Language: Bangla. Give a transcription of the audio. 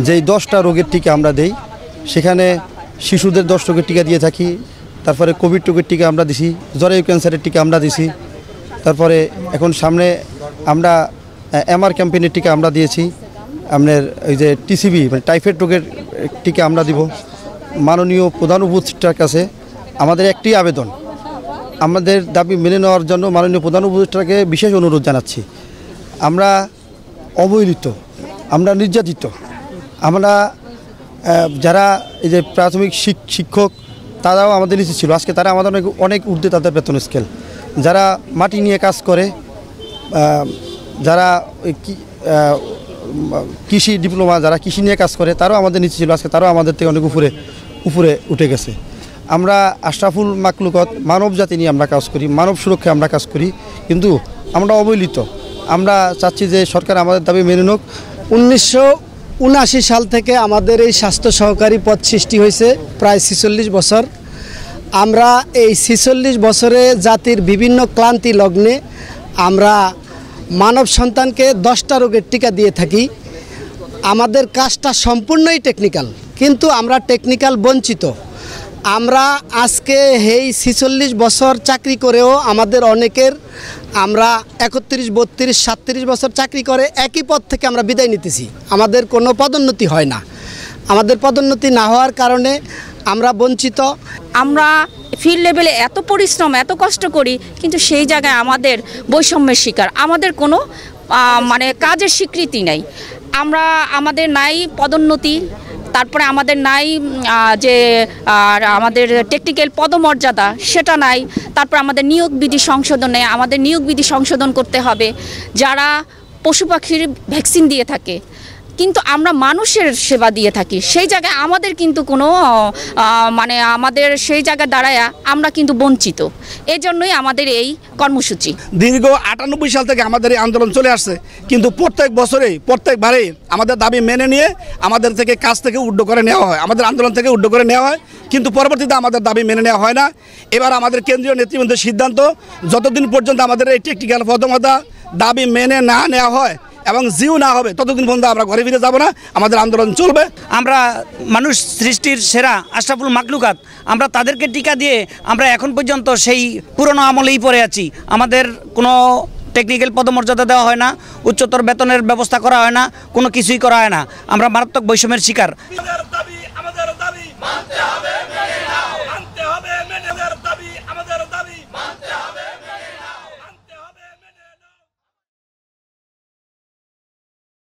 যেই 10টা রোগের টিকা আমরা দেই, সেখানে শিশুদের 10 রোগের টিকা দিয়ে থাকি। তারপরে কোভিড রোগের টিকা আমরা দিছি, জরায়ু ক্যান্সারের টিকা আমরা দিছি। তারপরে এখন সামনে আমরা এমআর ক্যাম্পেইনের টিকা আমরা দিয়েছি। আপনার ওই যে টিসিবি মানে টাইফয়েড রোগের টিকা আমরা দিব। মাননীয় প্রধান উপদেষ্টার কাছে আমাদের একটি আবেদন, আমাদের দাবি মেনে নেওয়ার জন্য মাননীয় প্রধান উপদেষ্টাকে বিশেষ অনুরোধ জানাচ্ছি। আমরা অবহেলিত, আমরা নির্যাতিত, আমরা যারা এই যে প্রাথমিক শিক্ষক তারাও আমাদের নিচে ছিল, আজকে তারা আমাদের অনেক ঊর্ধ্বে তাদের বেতন স্কেল। যারা মাটি নিয়ে কাজ করে, যারা কৃষি ডিপ্লোমা, যারা কৃষি নিয়ে কাজ করে, তারাও আমাদের নিচে ছিল, আজকে তারাও আমাদের থেকে অনেক উপরে উঠে গেছে। আমরা আশরাফুল মাকলুকাত মানব জাতি নিয়ে আমরা কাজ করি, মানব সুরক্ষায় আমরা কাজ করি, কিন্তু আমরা অবহেলিত। আমরা চাচ্ছি যে সরকার আমাদের দাবি মেনে নিক। 1979 সাল থেকে আমাদের এই স্বাস্থ্য সহকারী পদ সৃষ্টি হয়েছে, প্রায় 46 বছর। আমরা এই 46 বছরে জাতির বিভিন্ন ক্লান্তি লগ্নে আমরা মানব সন্তানকে 10টা রোগের টিকা দিয়ে থাকি। আমাদের কাজটা সম্পূর্ণই টেকনিক্যাল, কিন্তু আমরা টেকনিক্যাল বঞ্চিত। আমরা আজকে এই 46 বছর চাকরি করেও আমাদের অনেকের, আমরা 31, 32, 37 বছর চাকরি করে একই পদ থেকে আমরা বিদায় নিতেছি। আমাদের কোনো পদোন্নতি হয় না। আমাদের পদোন্নতি না হওয়ার কারণে আমরা বঞ্চিত। আমরা ফিল্ড লেভেলে এত পরিশ্রম, এত কষ্ট করি, কিন্তু সেই জায়গায় আমাদের বৈষম্যের শিকার। আমাদের কোনো মানে কাজের স্বীকৃতি নেই। আমাদের নাই পদোন্নতি, তারপরে আমাদের নাই যে আমাদের টেকনিক্যাল পদমর্যাদা সেটা নাই। তারপর আমাদের নিয়োগ বিধি সংশোধন নেই, আমাদের নিয়োগ বিধি সংশোধন করতে হবে। যারা পশু পাখির ভ্যাকসিন দিয়ে থাকে, কিন্তু আমরা মানুষের সেবা দিয়ে থাকি, সেই জায়গায় আমাদের কিন্তু কোনো মানে আমাদের সেই জায়গায় দাঁড়ায় আমরা কিন্তু বঞ্চিত। এই জন্যই আমাদের এই কর্মসূচি। দীর্ঘ 98 সাল থেকে আমাদের এই আন্দোলন চলে আসছে, কিন্তু প্রত্যেকবারেই আমাদের দাবি মেনে নিয়ে আমাদের থেকে কাজ থেকে উড্ড করে নেওয়া হয়, আমাদের আন্দোলন থেকে উড্ড করে নেওয়া হয়, কিন্তু পরবর্তীতে আমাদের দাবি মেনে নেওয়া হয় না। এবার আমাদের কেন্দ্রীয় নেতৃবৃন্দের সিদ্ধান্ত, যতদিন পর্যন্ত আমাদের এই টেকনিক্যাল পদমর্যাদা দাবি মেনে না নেওয়া হয় এবং জিও না হবে, ততদিন পর্যন্ত আমরা ঘরে ফিরে যাব না, আমাদের আন্দোলন চলবে। আমরা মানুষ সৃষ্টির সেরা আশরাফুল মাকলুকাত, আমরা তাদেরকে টিকা দিয়ে আমরা এখন পর্যন্ত সেই পুরনো আমলেই পড়ে আছি। আমাদের কোনো টেকনিক্যাল পদমর্যাদা দেওয়া হয় না, উচ্চতর বেতনের ব্যবস্থা করা হয় না, কোনো কিছুই করা হয় না। আমরা মারাত্মক বৈষম্যের শিকার।